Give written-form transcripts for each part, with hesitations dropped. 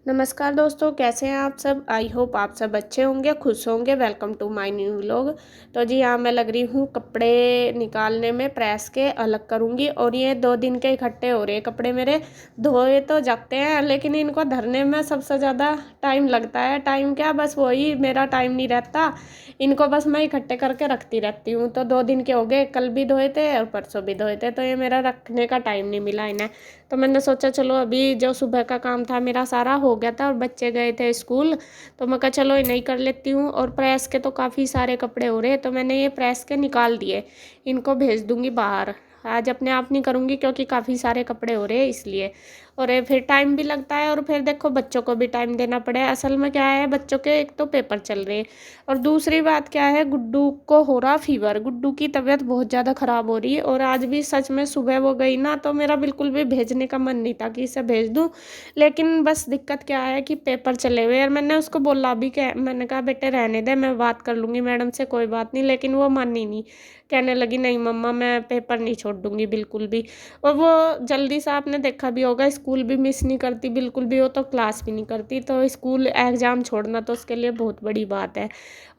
नमस्कार दोस्तों, कैसे हैं आप सब। आई होप आप सब अच्छे होंगे, खुश होंगे। Welcome to my new vlog. तो जी यहाँ मैं लग रही हूँ कपड़े निकालने में, प्रेस के अलग करूँगी। और ये 2 दिन के इकट्ठे हो रहे हैं कपड़े मेरे। धोए तो जाते हैं लेकिन इनको धरने में सबसे ज़्यादा टाइम लगता है। टाइम क्या, बस वही मेरा टाइम नहीं रहता। इनको बस मैं इकट्ठे करके रखती रहती हूँ। तो 2 दिन के हो गए, कल भी धोए थे और परसों भी धोए थे। तो ये मेरा रखने का टाइम नहीं मिला इन्हें। तो मैंने सोचा चलो अभी जो सुबह का काम था मेरा सारा हो गया था और बच्चे गए थे स्कूल, तो मैं कहा चलो इन्हें ही कर लेती हूँ। और प्रेस के तो काफ़ी सारे कपड़े हो रहे हैं, तो मैंने ये प्रेस के निकाल दिए। इनको भेज दूँगी बाहर। आज अपने आप नहीं करूँगी क्योंकि काफ़ी सारे कपड़े हो रहे हैं इसलिए। और ये फिर टाइम भी लगता है और फिर देखो बच्चों को भी टाइम देना पड़े। असल में क्या है, बच्चों के एक तो पेपर चल रहे हैं और दूसरी बात क्या है, गुड्डू को हो रहा फीवर। गुड्डू की तबीयत बहुत ज़्यादा ख़राब हो रही है और आज भी सच में सुबह वो गई ना, तो मेरा बिल्कुल भी भेजने का मन नहीं था कि इसे भेज दूँ। लेकिन बस दिक्कत क्या है कि पेपर चले हुए और मैंने उसको बोला भी, क्या मैंने कहा बेटे रहने दे, मैं बात कर लूँगी मैडम से, कोई बात नहीं। लेकिन वो मानी नहीं, कहने लगी नहीं मम्मा मैं पेपर नहीं छोड़ दूँगी बिल्कुल भी। और वो जल्दी से, आपने देखा भी होगा, स्कूल भी मिस नहीं करती बिल्कुल भी, वो तो क्लास भी नहीं करती। तो स्कूल एग्ज़ाम छोड़ना तो उसके लिए बहुत बड़ी बात है।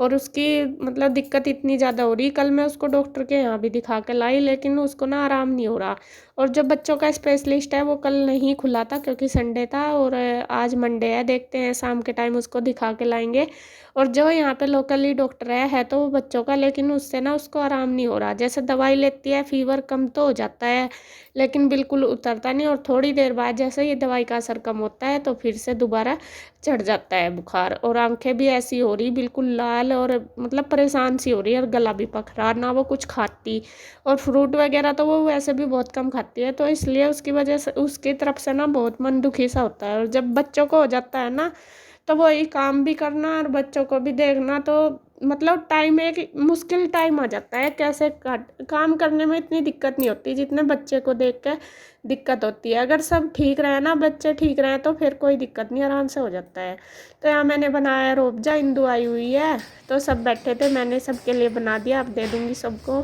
और उसकी मतलब दिक्कत इतनी ज़्यादा हो रही, कल मैं उसको डॉक्टर के यहाँ भी दिखा के लाई लेकिन उसको ना आराम नहीं हो रहा। और जो बच्चों का स्पेशलिस्ट है वो कल नहीं खुला था क्योंकि संडे था, और आज मंडे है, देखते हैं शाम के टाइम उसको दिखा के लाएंगे। और जो यहाँ पे लोकली डॉक्टर है तो वो बच्चों का, लेकिन उससे ना उसको आराम नहीं हो रहा। जैसे दवाई लेती है फीवर कम तो हो जाता है लेकिन बिल्कुल उतरता नहीं, और थोड़ी देर बाद जैसे ये दवाई का असर कम होता है तो फिर से दोबारा चढ़ जाता है बुखार। और आंखें भी ऐसी हो रही बिल्कुल लाल, और मतलब परेशान सी हो रही है, और गला भी पक रहा, ना वो कुछ खाती। और फ्रूट वगैरह तो वो वैसे भी बहुत कम खाती है, तो इसलिए उसकी वजह से, उसकी तरफ से ना बहुत मन दुखी सा होता है। और जब बच्चों को हो जाता है ना, तो वही काम भी करना और बच्चों को भी देखना, तो मतलब टाइम, एक मुश्किल टाइम आ जाता है। कैसे काम करने में इतनी दिक्कत नहीं होती जितने बच्चे को देख के दिक्कत होती है। अगर सब ठीक रहे ना, बच्चे ठीक रहे, तो फिर कोई दिक्कत नहीं, आराम से हो जाता है। तो यहाँ मैंने बनाया रूअफ़ज़ा, इंदु आई हुई है तो सब बैठे थे, मैंने सबके लिए बना दिया, अब दे दूँगी सबको।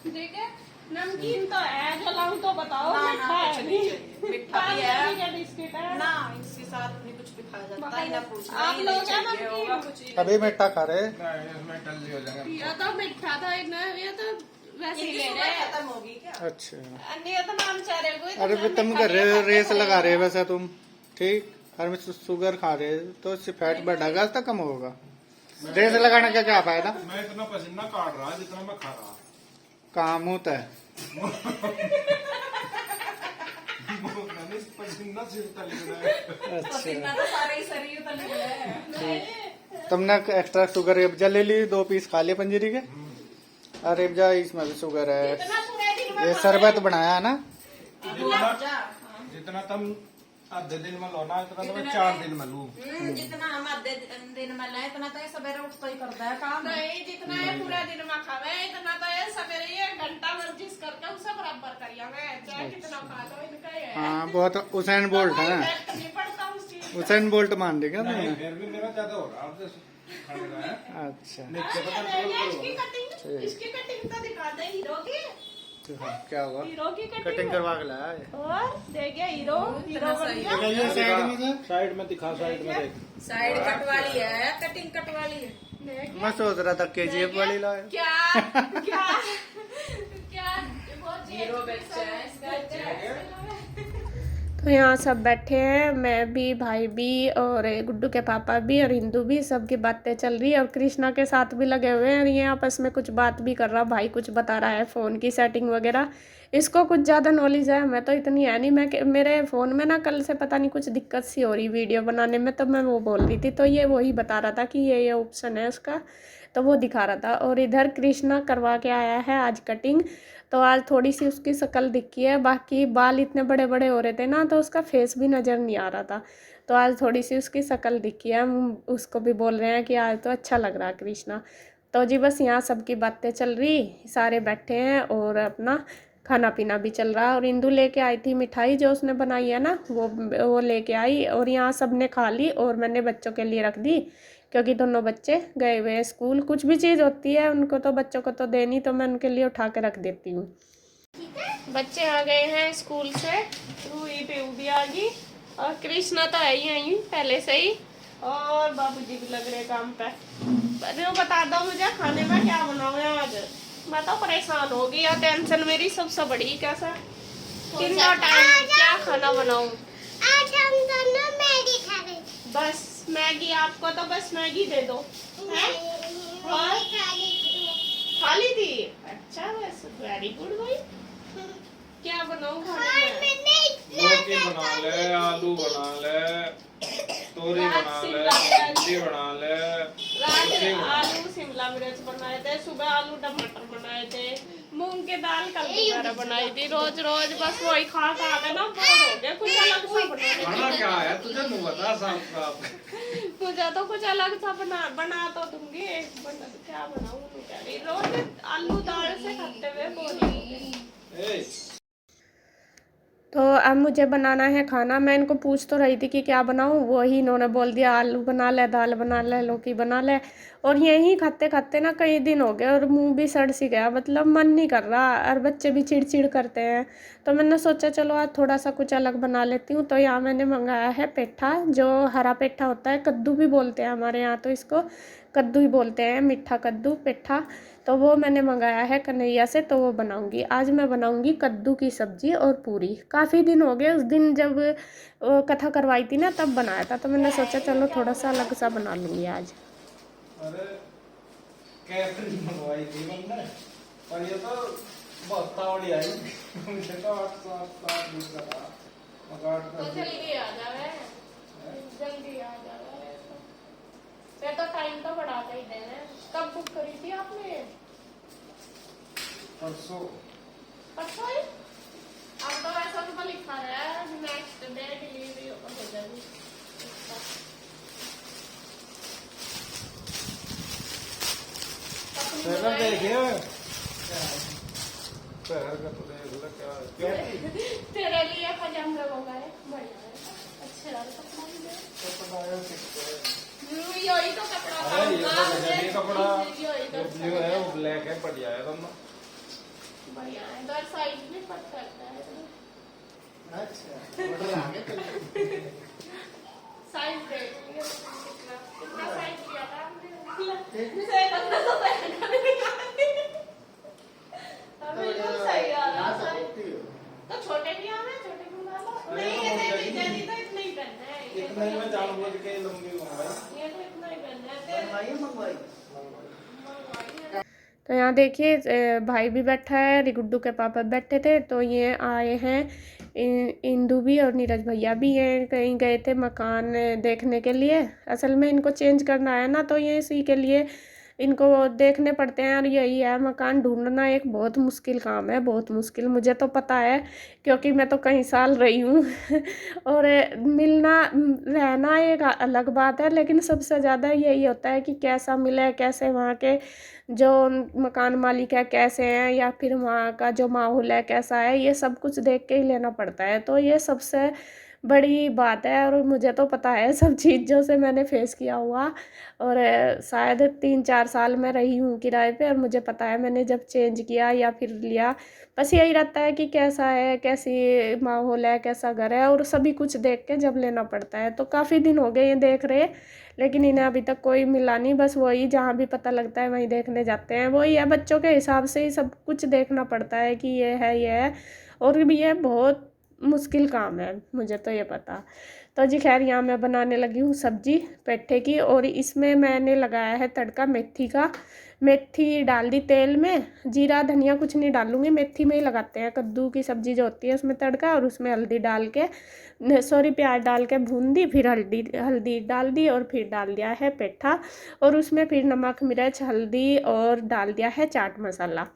ठीक है, नमकीन तो है, जलाऊं तो बताओ। ना मिठा कुछ है नहीं नहीं, चाहिए, मिठा भी है क्या बिस्किट है ना, इसके साथ नहीं कुछ भी खाया जाता है ना, पूछना आप ही लोग नहीं क्या चाहिए नमकीन? होगा कुछ ही अभी मिठा खा रहे। इसमें टल्ली हो जाएंगे। ये तो मिठा था, ये तो वैसे ही ले रहे हैं। खत्म होगी क्या? अच्छा, अन्य तो नाम चाह रहे कोई तो अरे मैं तुम मिठा कर नहीं रहे हो, खाता रेस था। लगा रहे हो वैसे तुम। ठीक, और में शुगर खा रहे हो तो इससे फैट बढ़ेगा तो कम होगा। रेस लगाने का क्या फायदा, मैं इतना पसीना काट रहा जितना मैं खा रहा। काम होता है। मैंने पसीना सिर तले गया। पसीना तो सारे ही शरीर तले गए हैं। तुमने एक्स्ट्रा शुगर रेबजा ले ली, 2 पीस खा लिए पंजीरी के। और रेबजा इसमें भी शुगर है। इतना पूरे दिन में ये शरबत बनाया है ना। जितना तुम आधे दिन में लो ना, इतना तो मैं 4 दिन में लूं। जितना हम आधे दिन में लाए इतना तो ये सवेरे उठता ही करता है काम। नहीं, जितना ये पूरा दिन में खावे इतना तो ये सवेरे ये घंटा वर्जिश करके उसे बराबर करिया मैं, चाहे कितना खा लो इनका ये है। हाँ, बहुत उसैन बोल्ट है ना। इफेक्ट नहीं पड़ता उस चीज का। उसैन बोल्ट मान देगा नहीं, तुमने। फिर भी मेरा ज्यादा हो रहा है खाने का है। अच्छा, नीचे ये पता देखिए, कंट्रोल करो। इसकी कटिंग तो दिखा दे हीरो की। तो हाँ, क्या हुआ, हीरो की कटिंग करवा के लाया है। और देखिए हीरो बन गया। दिखाइए साइड में से। साइड में दिखा, साइड में देख। साइड कट वाली है, कटिंग कट वाली है। देखिए मैं सोच रहा था केजीएफ वाली लाए। क्या क्या क्या वो हीरो बच्चा है इसका। तो यहाँ सब बैठे हैं, मैं भी, भाई भी, और गुड्डू के पापा भी, और हिंदू भी, सबकी बातें चल रही है। और कृष्णा के साथ भी लगे हुए हैं, ये आपस में कुछ बात भी कर रहा, भाई कुछ बता रहा है फ़ोन की सेटिंग वगैरह। इसको कुछ ज़्यादा नॉलेज है, मैं तो इतनी है नहीं। मेरे फ़ोन में ना कल से पता नहीं कुछ दिक्कत सी हो रही वीडियो बनाने में, तो मैं वो बोल रही थी, तो ये वही बता रहा था कि ये ऑप्शन है उसका, तो वो दिखा रहा था। और इधर कृष्णा करवा के आया है आज कटिंग, तो आज थोड़ी सी उसकी शक्ल दिखी है, बाकी बाल इतने बड़े बड़े हो रहे थे ना तो उसका फेस भी नज़र नहीं आ रहा था। तो आज थोड़ी सी उसकी शक्ल दिखी है, हम उसको भी बोल रहे हैं कि आज तो अच्छा लग रहा है कृष्णा। तो जी बस यहाँ सबकी बातें चल रही, सारे बैठे हैं और अपना खाना पीना भी चल रहा। और इंदु लेके आई थी मिठाई जो उसने बनाई है ना, वो लेके आई, और यहाँ सब ने खा ली और मैंने बच्चों के लिए रख दी क्योंकि दोनों बच्चे गए हुए हैं स्कूल। कुछ भी चीज़ होती है उनको तो, बच्चों को तो देनी, तो मैं उनके लिए उठा के रख देती हूँ। बच्चे आ गए हैं स्कूल से, रूही पीऊ भी आ गई और कृष्णा तो है ही आई पहले से ही, और बाबूजी भी लग रहे काम पे। अरे वो बता दो मुझे खाने में क्या बनाओ आज। मैं तो परेशान हो गई यार, टेंशन मेरी सबसे बड़ी कैसा कितना टाइम क्या खाना बनाऊं। आज हम दोनों मैगी खा रहे हैं। बस मैगी, आपको तो बस मैगी दे दो हैं? और खा ली थी? अच्छा बस वेरी गुड भाई। क्या बनाऊं खाने में? लौकी बना ले, आलू बना ले, तोरी बना ले, भिंडी बना ले। रात आलू शिमला मिर्च बनाए थे, सुबह आलू टमाटर बनाए थे, मूंग की दाल कल दोपहर बनाई थी। रोज रोज बस वही खा खा के ना बोर हो गए, कुछ अलग सा बनाने खाना क्या है तुझे नहीं बता साफ साफ। मुझे तो कुछ अलग सा बना तो दूंगी, क्या बनाऊं कह रही, रोज आलू दाल से खाते हुए बोर हो गए। तो अब मुझे बनाना है खाना। मैं इनको पूछ तो रही थी कि क्या बनाऊं, वही इन्होंने बोल दिया आलू बना ले, दाल बना ले, लौकी बना ले। और यही खाते खाते ना कई दिन हो गए और मुंह भी सड़ सी गया, मतलब मन नहीं कर रहा और बच्चे भी चिड़चिड़ करते हैं। तो मैंने सोचा चलो आज थोड़ा सा कुछ अलग बना लेती हूँ। तो यहाँ मैंने मंगाया है पेठा, जो हरा पेठा होता है, कद्दू भी बोलते हैं हमारे यहाँ, तो इसको कद्दू ही बोलते हैं, मीठा कद्दू पेठा। तो वो मैंने मंगाया है कन्हैया से, तो वो बनाऊंगी आज। मैं बनाऊंगी कद्दू की सब्जी और पूरी। काफ़ी दिन हो गए, उस दिन जब कथा करवाई थी ना तब बनाया था, तो मैंने सोचा चलो थोड़ा सा अलग सा बना लूँगी आज। अरे कैसे मंगवाई थी हमने, पर ये तो बहुत तावड़ी आई। मुझे तो 8 दिन लगा तो जल्दी आ जावे, जल्दी आ जावे। फिर तो टाइम तो बढ़ाते ही देना। कब बुक करी थी आपने? परसों। परसों ही? अब तो ऐसा तो लिखा है नेक्स्ट डे डिलीवरी हो जाएगी। देखिए पैर का तो देख लो क्या तेरे लिए पजामा मंगाए, बढ़िया है, अच्छे कपड़ा भी है। यही तो कपड़ा अरे ये कपड़ा यही तो ब्लू है, वो ब्लैक है, बढ़िया है दोनों, बढ़िया है। दर साइज भी पट करता है। अच्छा ऑर्डर आ गया साइज देख लिया कितना साइज लिया था आपने? से 1500 का भी निकाल दिया। अब बिल्कुल सही आ रहा है। तो छोटे भी आ रहे, छोटे मंगा लो। नहीं ये नहीं तो इतना ही करना है, इतना ही मैं जानबूझ के लंबी मंगवाई। ये तो इतना ही करना है। मंगवाई। तो यहाँ देखिए भाई भी बैठा है, रिगुड्डू के पापा बैठे थे। तो ये आए हैं इंदू भी और नीरज भैया भी हैं, कहीं गए थे मकान देखने के लिए। असल में इनको चेंज करना है ना, तो ये इसी के लिए इनको देखने पड़ते हैं। और यही है, मकान ढूंढना एक बहुत मुश्किल काम है, बहुत मुश्किल। मुझे तो पता है क्योंकि मैं तो कई साल रही हूँ और मिलना रहना एक अलग बात है, लेकिन सबसे ज़्यादा यही होता है कि कैसा मिले, कैसे वहाँ के जो मकान मालिक है कैसे हैं, या फिर वहाँ का जो माहौल है कैसा है, ये सब कुछ देख के ही लेना पड़ता है। तो ये सबसे बड़ी बात है। और मुझे तो पता है सब चीज़ों से मैंने फेस किया हुआ, और शायद 3-4 साल मैं रही हूँ किराए पे, और मुझे पता है मैंने जब चेंज किया या फिर लिया, बस यही रहता है कि कैसा है, कैसी माहौल है, कैसा घर है, और सभी कुछ देख के जब लेना पड़ता है। तो काफ़ी दिन हो गए ये देख रहे, लेकिन इन्हें अभी तक कोई मिला नहीं। बस वही जहाँ भी पता लगता है वहीं देखने जाते हैं। वही है, बच्चों के हिसाब से ही सब कुछ देखना पड़ता है कि ये है। और भी ये बहुत मुश्किल काम है, मुझे तो ये पता। तो जी खैर, यहाँ मैं बनाने लगी हूँ सब्जी पेठे की, और इसमें मैंने लगाया है तड़का मेथी का। मेथी डाल दी तेल में, जीरा धनिया कुछ नहीं डालूंगी, मेथी में ही लगाते हैं कद्दू की सब्जी जो होती है उसमें तड़का। और उसमें हल्दी डाल के प्याज डाल के भून दी, फिर हल्दी डाल दी, और फिर डाल दिया है पेठा, और उसमें फिर नमक मिर्च हल्दी और डाल दिया है चाट मसाला।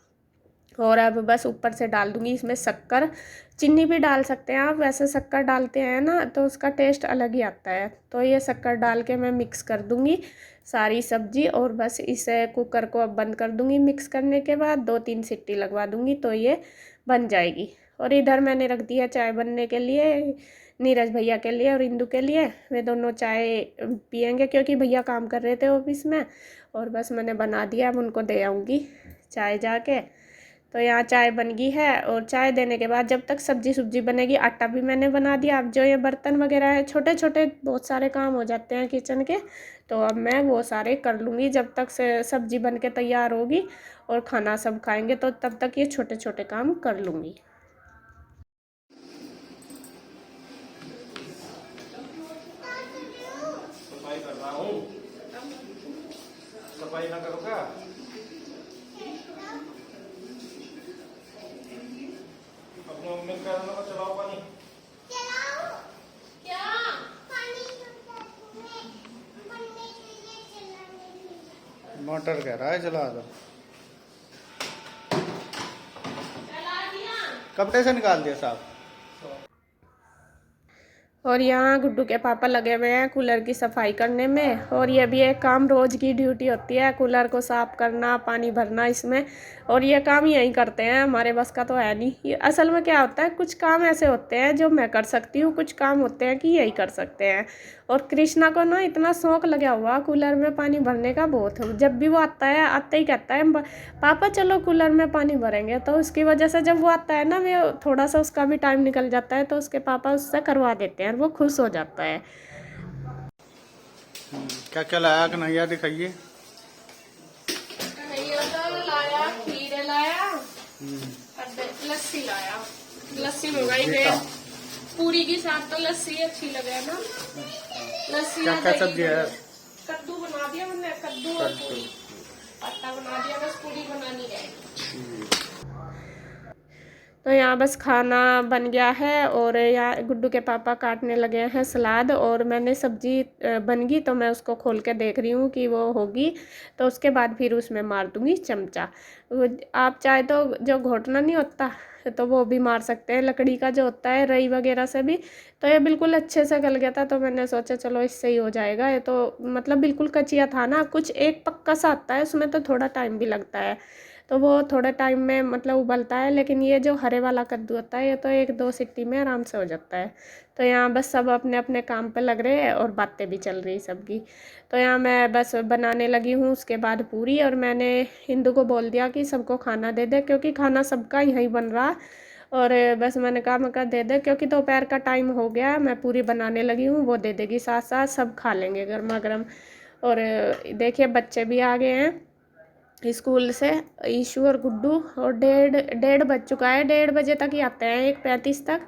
और अब बस ऊपर से डाल दूंगी इसमें शक्कर, चीनी भी डाल सकते हैं आप, वैसे शक्कर डालते हैं ना तो उसका टेस्ट अलग ही आता है। तो ये शक्कर डाल के मैं मिक्स कर दूंगी सारी सब्जी, और बस इसे कुकर को अब बंद कर दूंगी। मिक्स करने के बाद 2-3 सीटी लगवा दूंगी तो ये बन जाएगी। और इधर मैंने रख दिया चाय बनने के लिए, नीरज भैया के लिए और इंदू के लिए। वे दोनों चाय पियेंगे क्योंकि भैया काम कर रहे थे ऑफिस में, और बस मैंने बना दिया, अब उनको दे आऊँगी चाय जाके। तो यहाँ चाय बन गई है और चाय देने के बाद जब तक सब्जी बनेगी, आटा भी मैंने बना दिया। अब जो ये बर्तन वगैरह है, छोटे छोटे बहुत सारे काम हो जाते हैं किचन के, तो अब मैं वो सारे कर लूँगी जब तक से सब्जी बन के तैयार होगी और खाना सब खाएंगे, तो तब तक ये छोटे छोटे काम कर लूँगी। सफाई कर रहा हूँ, सफाई ना करो क्या? अपने मम्मी का कहना को चलाओ पानी। चलाओ क्या? पानी बनने के लिए चलाने के लिए। मोटर कह रहा है चला दो। चला दिया। कपड़े से निकाल दिया साहब। और यहाँ गुड्डू के पापा लगे हुए हैं कूलर की सफाई करने में, और ये भी एक काम रोज़ की ड्यूटी होती है, कूलर को साफ़ करना, पानी भरना इसमें, और ये काम यही करते हैं, हमारे बस का तो है नहीं। ये असल में क्या होता है, कुछ काम ऐसे होते हैं जो मैं कर सकती हूँ, कुछ काम होते हैं कि यही कर सकते हैं। और कृष्णा को ना इतना शौक लगा हुआ कूलर में पानी भरने का बहुत, जब भी वो आता है आते ही कहता है पापा चलो कूलर में पानी भरेंगे। तो उसकी वजह से जब वो आता है ना, वो थोड़ा सा उसका भी टाइम निकल जाता है, तो उसके पापा उससे करवा देते हैं, वो खुश हो जाता है। क्या क्या लाया कन्हैया, दिखाइए। कन्हैया तो लाया खीर लाया और लस्सी लाया। लस्सी मंगाई है पूरी के साथ, तो लस्सी अच्छी लगे ना। लस्सी क्या क्या सब्जी है? कद्दू बना दिया मैंने, कद्दू और पूरी, आटा बना दिया, बस पूरी बनानी है। तो यहाँ बस खाना बन गया है और यहाँ गुड्डू के पापा काटने लगे हैं सलाद, और मैंने सब्जी बन गई तो मैं उसको खोल के देख रही हूँ कि वो होगी, तो उसके बाद फिर उसमें मार दूँगी चमचा। आप चाहे तो जो घोटना नहीं होता तो वो भी मार सकते हैं, लकड़ी का जो होता है रई वगैरह से भी। तो ये बिल्कुल अच्छे से गल गया था, तो मैंने सोचा चलो इससे ही हो जाएगा। ये तो मतलब बिल्कुल कचिया था ना, कुछ एक पक्का सा आता है, उसमें तो थोड़ा टाइम भी लगता है, तो वो थोड़े टाइम में मतलब उबलता है। लेकिन ये जो हरे वाला कद्दू होता है, ये तो 1-2 सीटी में आराम से हो जाता है। तो यहाँ बस सब अपने अपने काम पे लग रहे हैं और बातें भी चल रही सबकी। तो यहाँ मैं बस बनाने लगी हूँ, उसके बाद पूरी, और मैंने हिंदू को बोल दिया कि सबको खाना दे दे, क्योंकि खाना सबका यहीं बन रहा। और बस मैंने कहा मैं दे दे, क्योंकि दोपहर का टाइम हो गया, मैं पूरी बनाने लगी हूँ, वो दे देगी साथ साथ, सब खा लेंगे गर्मा गर्म। और देखिए बच्चे भी आ गए हैं स्कूल से, ईशू और गुड्डू, और डेढ़ बज चुका है, 1:30 बजे तक ही आते हैं, 1:35 तक।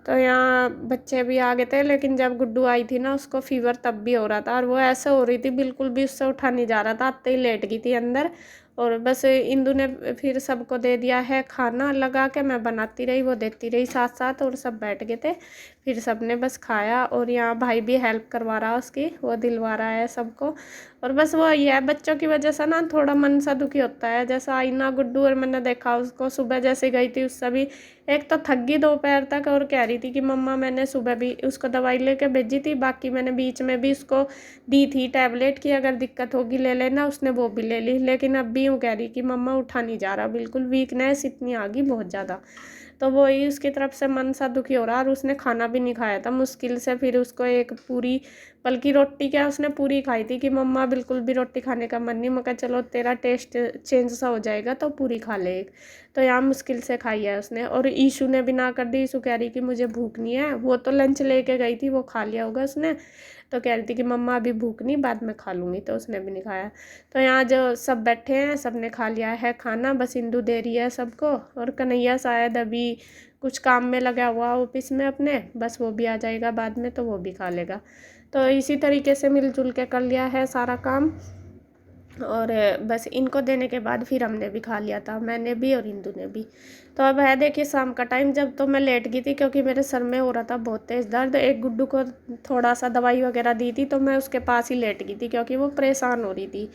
तो यहाँ बच्चे भी आ गए थे, लेकिन जब गुड्डू आई थी ना, उसको फीवर तब भी हो रहा था, और वो ऐसे हो रही थी बिल्कुल भी उससे उठा नहीं जा रहा था, आते ही लेट गई थी अंदर। और बस इंदू ने फिर सबको दे दिया है खाना लगा के, मैं बनाती रही, वो देती रही साथ साथ, और सब बैठ गए थे, फिर सबने बस खाया। और यहाँ भाई भी हेल्प करवा रहा उसकी, वो दिलवा रहा है सबको। और बस वो ये है, बच्चों की वजह से ना थोड़ा मन सा दुखी होता है। जैसा आईना गुड्डू, और मैंने देखा उसको सुबह जैसे गई थी उससे भी, एक तो थक गई दोपहर तक, और कह रही थी कि मम्मा मैंने सुबह भी उसको दवाई लेके भेजी थी, बाकी मैंने बीच में भी उसको दी थी टैबलेट की, अगर दिक्कत होगी ले लेना, उसने वो भी ले ली। लेकिन अब भी यूँ कह रही कि मम्मा उठा नहीं जा रहा, बिल्कुल वीकनेस इतनी आ गई बहुत ज़्यादा। तो वो ही उसकी तरफ से मन सा दुखी हो रहा, और उसने खाना भी नहीं खाया था मुश्किल से, फिर उसको एक पूरी, बल्कि रोटी क्या उसने पूरी खाई थी कि मम्मा बिल्कुल भी रोटी खाने का मन नहीं। मैं कहा चलो तेरा टेस्ट चेंज सा हो जाएगा तो पूरी खा ले एक। तो यहाँ मुश्किल से खाई है उसने। और ईशू ने भी ना कर दी, ईशू कह रही कि मुझे भूख नहीं है, वो तो लंच लेके गई थी, वो खा लिया होगा उसने, तो कह रही थी कि मम्मा अभी भूख नहीं, बाद में खा लूँगी, तो उसने भी नहीं खाया। तो यहाँ जो सब बैठे हैं सब ने खा लिया है खाना, बस इंदू दे रही है सबको, और कन्हैया शायद अभी कुछ काम में लगा हुआ ऑफिस में अपने, बस वो भी आ जाएगा बाद में, तो वो भी खा लेगा। तो इसी तरीके से मिलजुल के कर लिया है सारा काम, और बस इनको देने के बाद फिर हमने भी खा लिया था, मैंने भी और इंदू ने भी। तो अब है देखिए शाम का टाइम, जब तो मैं लेट गई थी क्योंकि मेरे सर में हो रहा था बहुत तेज़ दर्द। एक गुड्डू को थोड़ा सा दवाई वगैरह दी थी, तो मैं उसके पास ही लेट गई थी क्योंकि वो परेशान हो रही थी।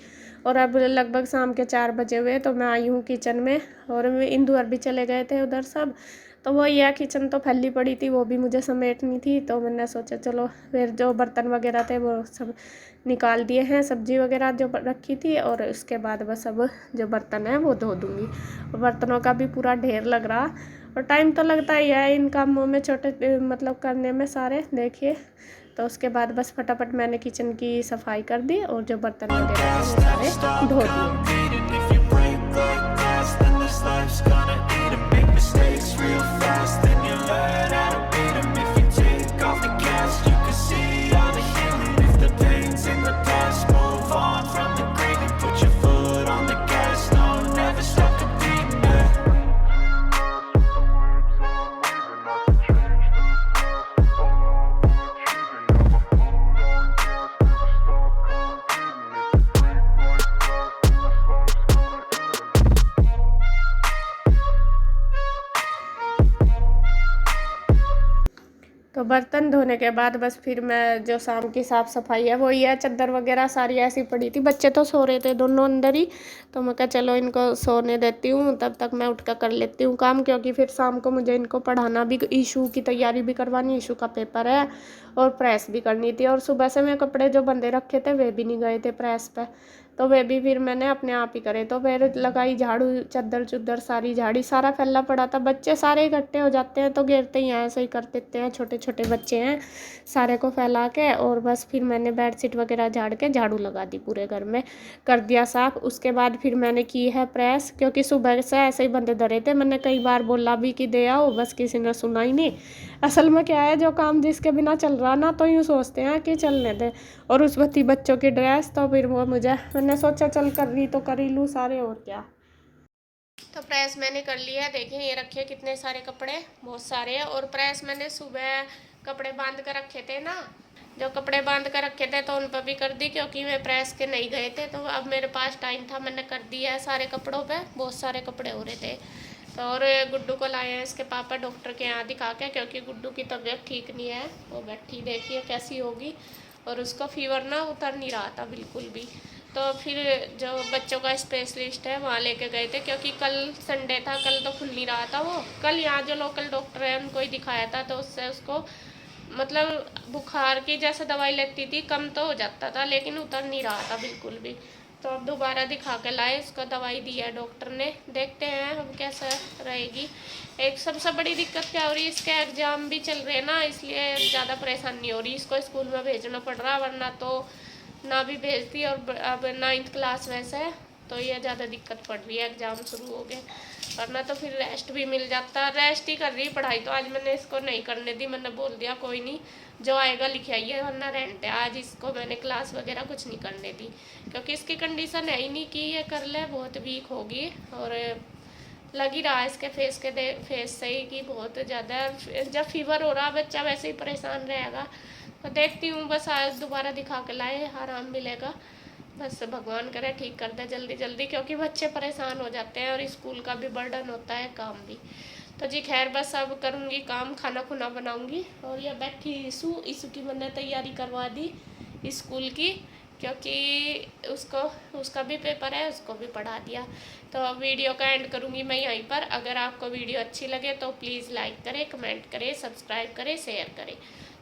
और अब लगभग शाम के 4 बजे हुए, तो मैं आई हूँ किचन में, और इंदू और भी चले गए थे उधर सब। तो वो यह किचन तो फैली पड़ी थी, वो भी मुझे समेटनी थी, तो मैंने सोचा चलो फिर जो बर्तन वगैरह थे वो सब निकाल दिए हैं, सब्जी वगैरह जो रखी थी, और उसके बाद बस अब जो बर्तन है वो धो दूँगी। और बर्तनों का भी पूरा ढेर लग रहा, और टाइम तो लगता ही है इन कामों में, छोटे मतलब करने में सारे देखिए। तो उसके बाद बस फटाफट मैंने किचन की सफाई कर दी, और जो बर्तन वगैरह थे वो सारे धो दिए। life's gonna eat 'em. Make mistakes real fast, then you learn how to beat 'em. If you take off the gas, you can see all the healing. If the pain's in the past, move on from the grieving. Put your foot on the gas, no, never stop competing, yeah. तो बर्तन धोने के बाद बस फिर मैं जो शाम की साफ़ सफाई है वो ही है। चादर वगैरह सारी ऐसी पड़ी थी, बच्चे तो सो रहे थे दोनों अंदर ही, तो मैं कहा चलो इनको सोने देती हूँ, तब तक मैं उठ कर लेती हूँ काम, क्योंकि फिर शाम को मुझे इनको पढ़ाना भी, ईशू की तैयारी भी करवानी, ईशू का पेपर है और प्रेस भी करनी थी। और सुबह से मैं कपड़े जो बंधे रखे थे वे भी नहीं गए थे प्रेस पे, तो वे भी फिर मैंने अपने आप ही करे। तो फिर लगाई झाड़ू, चादर चुदर सारी झाड़ी, सारा फैला पड़ा था। बच्चे सारे इकट्ठे हो जाते हैं तो गिरते ही हैं, ऐसे ही कर देते हैं, छोटे छोटे बच्चे हैं, सारे को फैला के। और बस फिर मैंने बेडशीट वगैरह झाड़ के झाड़ू लगा दी, पूरे घर में कर दिया साफ। उसके बाद फिर मैंने की है प्रेस, क्योंकि सुबह से ऐसे ही बंदे धरे थे। मैंने कई बार बोला भी कि दे आओ, बस किसी ने सुना ही नहीं। असल में क्या है, जो काम जिसके बिना चल रहा ना, तो यूँ सोचते हैं कि चलने दे। और उस वक्त बच्चों की ड्रेस, तो फिर वो मैंने सोचा चल कर रही तो कर ही लूँ सारे, और क्या। तो प्रेस मैंने कर लिया है, देखें ये रखे कितने सारे कपड़े, बहुत सारे हैं। और प्रेस मैंने सुबह कपड़े बांध कर रखे थे ना, जो कपड़े बांध कर रखे थे तो उन पर भी कर दी, क्योंकि वे प्रेस के नहीं गए थे। तो अब मेरे पास टाइम था, मैंने कर दिया है सारे कपड़ों पे, बहुत सारे कपड़े हो रहे थे। तो और गुड्डू को लाए हैं इसके पापा डॉक्टर के यहाँ दिखा के, क्योंकि गुड्डू की तबीयत ठीक नहीं है, वो बैठी देखिए कैसी होगी। और उसका फीवर ना उतर नहीं रहा था बिल्कुल भी। तो फिर जो बच्चों का स्पेशलिस्ट है वहाँ लेके गए थे, क्योंकि कल संडे था, कल तो खुल नहीं रहा था वो। कल यहाँ जो लोकल डॉक्टर है उनको ही दिखाया था, तो उससे उसको मतलब बुखार की जैसे दवाई लेती थी कम तो हो जाता था, लेकिन उतर नहीं रहा था बिल्कुल भी। तो अब दोबारा दिखा के लाए, उसको दवाई दी है डॉक्टर ने, देखते हैं अब कैसा रहेगी। एक सबसे बड़ी दिक्कत क्या हो रही है, इसके एग्ज़ाम भी चल रहे हैं ना, इसलिए ज़्यादा परेशानी हो रही, इसको स्कूल में भेजना पड़ रहा, वरना तो ना भी भेजती। और अब 9th क्लास वैसे है, तो ये ज़्यादा दिक्कत पड़ रही है, एग्ज़ाम शुरू हो गए, वरना तो फिर रेस्ट भी मिल जाता। रेस्ट ही कर रही पढ़ाई, तो आज मैंने इसको नहीं करने दी, मैंने बोल दिया कोई नहीं, जो आएगा लिख आइए, वरना रेंट है। आज इसको मैंने क्लास वगैरह कुछ नहीं करने दी, क्योंकि इसकी कंडीशन है ही नहीं कि ये कर ले, बहुत वीक होगी। और लग ही रहा है इसके फेस से ही कि बहुत ज़्यादा, जब फीवर हो रहा बच्चा वैसे ही परेशान रहेगा। तो देखती हूँ, बस आज दोबारा दिखा के लाए, आराम मिलेगा। बस भगवान करे ठीक कर दे जल्दी जल्दी, क्योंकि बच्चे परेशान हो जाते हैं और स्कूल का भी बर्डन होता है, काम भी। तो जी खैर, बस अब करूँगी काम, खाना खुना बनाऊँगी। और ये बैठी ईशू की मैंने तैयारी करवा दी स्कूल की, क्योंकि उसका भी पेपर है, उसको भी पढ़ा दिया। तो वीडियो का एंड करूँगी मैं यहीं पर। अगर आपको वीडियो अच्छी लगे तो प्लीज़ लाइक करें, कमेंट करें, सब्सक्राइब करें, शेयर करें।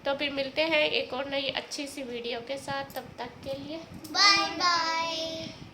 तो फिर मिलते हैं एक और नई अच्छी सी वीडियो के साथ, तब तक के लिए बाय बाय।